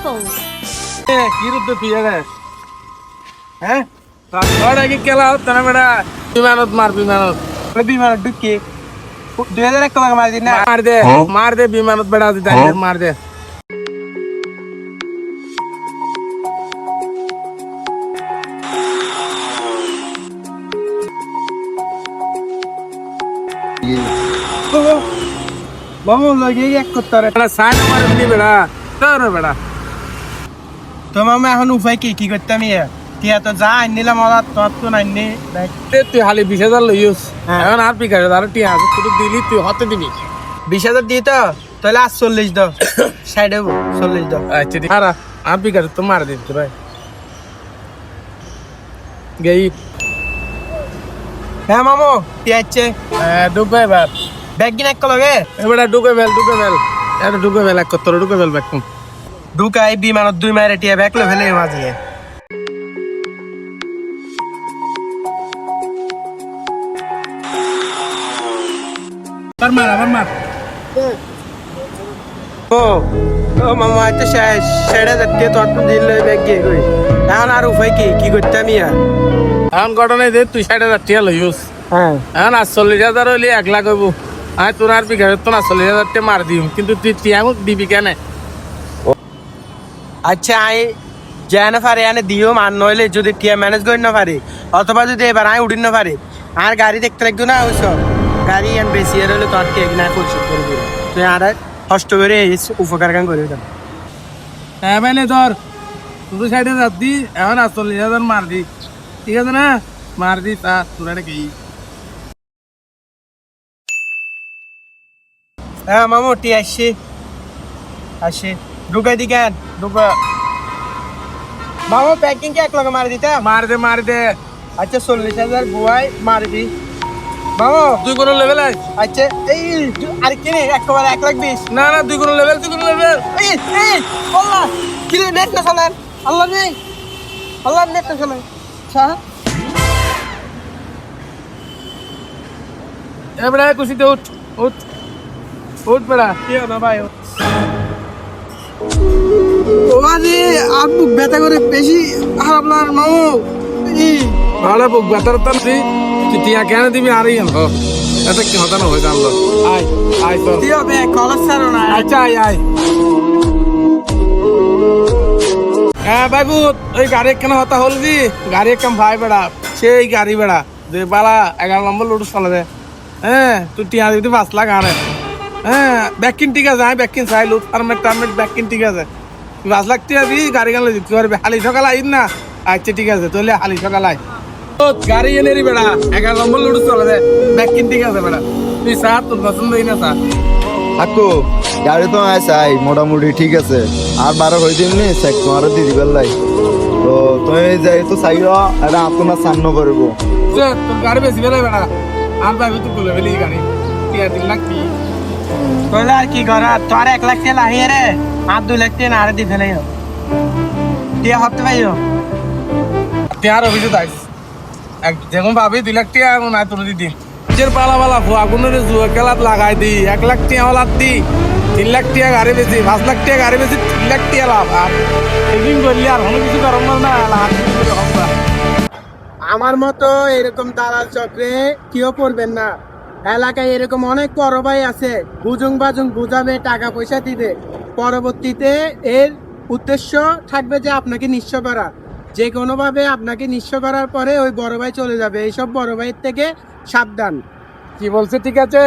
careful. কি রুদ্ধ তুই হ্যাঁ তারপরে কি খেলা হতো না বেটা বিমানত মার বিমানত বিমানত ঢুকি 2001 টাকা মার দিন না মার দে বিমানত বেটা মার দে মামু লগে এক করতে বেটা সাইন মার নি বেটা তোর বেটা তো মামা এখন উপায় কি করতাম ইয়া টিয়া তো যা আনিলাম ওরা তোর তো নাইনি তুই খালি 20,000 লইস এখন আর পিকার আর টিয়া তুই দিলি তুই হতে দিবি 20,000 দিই তো তাহলে আর 40 দাও সাইডে 40 দাও আচ্ছা ঠিক আর পিকার তো মার দিবি ভাই গেই হ্যাঁ মামু টিয়া আছে ডুবে বেল ব্যাগ কিনে এক লগে এবারে ডুবে বেল এটা ডুবে বেল এক কত ডুবে বেল ব্যাক ঢুকাই বিমানত 2 মাইরে টিয়া ব্যাগ লো ফেলে মাঝে আবার মার ও মামা আচ্ছা সেড়ে যাচ্ছে তোর তো দিল ব্যাগ গিয়ে কই এখন আর উপায় কি করতাম ইয়া এখন ঘটনায় দে তুই 60,000 লইস হ্যাঁ এখন 40,000 হইলে 1 লাখ হইব আমি তোর আর পিকার তো 40,000 মার দিম কিন্তু তুই টিয়ামু দিবি কেন আচ্ছা আই যায় না পারে এনে দিও মান নইলে যদি টিয়া ম্যানেজ করি না পারি অথবা যদি এবার আই উঠিন না পারি আর গাড়ি দেখতে লাগতো না ওইস গাড়ি এন বেশি এর হলে তোর টিয়া কিনা পরিশোধ করে দিবি তুই আর কষ্ট করে উপকার কাম করে দিতাম হ্যাঁ মানে ধর তুই 60,000 দি এখন 40,000 মার দি ঠিক আছে না মার দি তা তোর এটা কি হ্যাঁ মামু টিয়া আসি ঢুকাই দি কেন ডুবে মামু প্যাকিং কে এক লগে মারি দিতা মার দে আচ্ছা 40,000 বুয়াই মারবি মামু তুই কোন লেভেল আছিস আচ্ছা এই আর কি রে একবারে 1,20,000 না তুই কোন লেভেল এই আল্লাহ কি রে নেট না চালান আল্লাহ নেই আল্লাহ নেট না চালান আচ্ছা এবারে খুশিতে উঠ বেড়া কি না ভাই ও আরে আপু ব্যথা করে বেশি খারাপ না মামু ভালো বুক বেতার তো তুই টিয়া কেন দিবি আর ইন এটা কি হতা না হয়ে জানলো আয় তো দিও বে কলেজ ছাড়ো না আচ্ছা আয় হ্যাঁ বাবু ওই গাড়ি কেন হতা হল দি গাড়ি কাম ভাই বেড়া সেই গাড়ি বেড়া যে বালা 11 নম্বর লোড চলে দে হ্যাঁ তুই টিয়া দিতে 5 লাখ আরে হ্যাঁ ব্যাকিং ঠিক আছে আমি ব্যাকিং চাই লুট টার্মেট ব্যাকিং ঠিক আছে 5 লাখ টিয়া দি গাড়ি গান দিতে পারবে হালি সকাল আইন না আচ্ছা ঠিক আছে তাহলে হালি সকাল আই গাড়ি এনে রি বেড়া 11 নম্বর লোড চলে দে ব্যাকিং ঠিক আছে বেড়া তুই সাত তোর পছন্দ হই না সা আকু গাড়ি তো আইসাই মোটামুটি ঠিক আছে আর 12 হই দিমনি চেক তোমার দি দিবেল লাই তো তুমি যাই তো চাইও এটা আপনার সামনে করব তোর গাড়ি বেশি বেলা বেড়া আর ভাবি তুই বলে বেলি গাড়ি টিয়া 3 লাখ কি কইলা আর কি করা তোর 1 লাখ টাকা লাহিয়ে রে আর 2 লাখ টাকা আর দি ফেলাইও টিয়া হতে পাইও টিয়ার অভিযোগ আইস যেমন ভাবি 2 লাখ টিয়া না তোর দিদি নিজের পালা আগুনের জুয়া খেলাত লাগাই দি 1 লাখ টিয়া হলাত দি 3 লাখ টিয়া গাড়ি বেশি 5 লাখ টিয়া গাড়ি বেশি 3 লাখ টিয়া লাভ আর এদিন করলে আর কোনো কিছু করম না লাখ আমার মতো এরকম দালাল চক্রে কেউ পড়বেন না এলাকায় এরকম অনেক বড় ভাই আছে বুজুং বাজুং বুঝাবে টাকা পয়সা দিবে পরবর্তীতে এর উদ্দেশ্য থাকবে যে আপনাকে নিঃস্ব করা যে কোনোভাবে আপনাকে নিঃস্ব করার পরে ওই বড় ভাই চলে যাবে এইসব বড় ভাইয়ের থেকে সাবধান কি বলছে ঠিক আছে